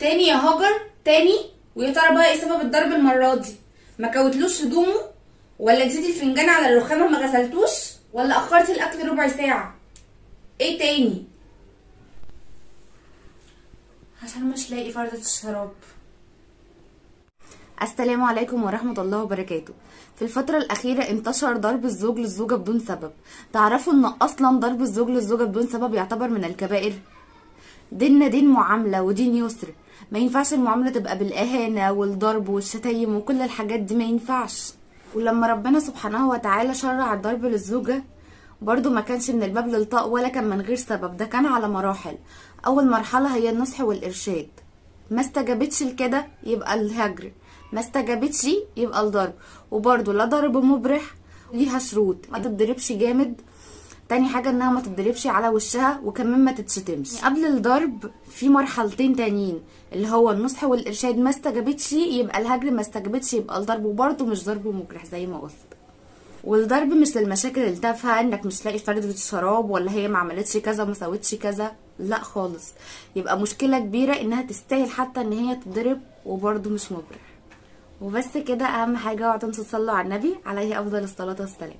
تاني يا هاجر تاني. ويا ترى بقى ايه سبب الضرب المره دي؟ ما كوتلوش هدومه، ولا نسيتي الفنجان على الرخامه ما غسلتوش، ولا اخرتي الاكل ربع ساعه؟ ايه تاني؟ عشان مش لاقي فردة الشراب. السلام عليكم ورحمة الله وبركاته. في الفترة الأخيرة انتشر ضرب الزوج للزوجة بدون سبب. تعرفوا ان اصلا ضرب الزوج للزوجة بدون سبب يعتبر من الكبائر؟ ديننا دين معاملة ودين يسر، ما ينفعش المعاملة تبقى بالإهانة والضرب والشتايم وكل الحاجات دي، ما ينفعش. ولما ربنا سبحانه وتعالى شرع الضرب للزوجة برضو ما كانش من الباب للطاق ولا كان من غير سبب، ده كان على مراحل. أول مرحلة هي النصح والإرشاد، ما استجابتش لكده يبقى الهجر، ما استجابتش يبقى الضرب. وبرضو لا ضرب مبرح، ليها شروط، ما تتضربش جامد. تاني حاجة انها ما تتضربش على وشها، وكمان ما تتشتمش. قبل الضرب في مرحلتين تانيين اللي هو النصح والارشاد، ما استجابتش يبقى الهجر، ما استجابتش يبقى الضرب، وبرضو مش ضرب مجرح زي ما قلت. والضرب مش للمشاكل التافهه، انك مش لاقي فردة الشراب، ولا هي ما عملتش كذا وما سوتش كذا، لا خالص. يبقى مشكله كبيره انها تستاهل حتى ان هي تضرب، وبرضو مش مبرح. وبس كده، اهم حاجه اوعوا تنسوا تصلوا على النبي عليه افضل الصلاه والسلام.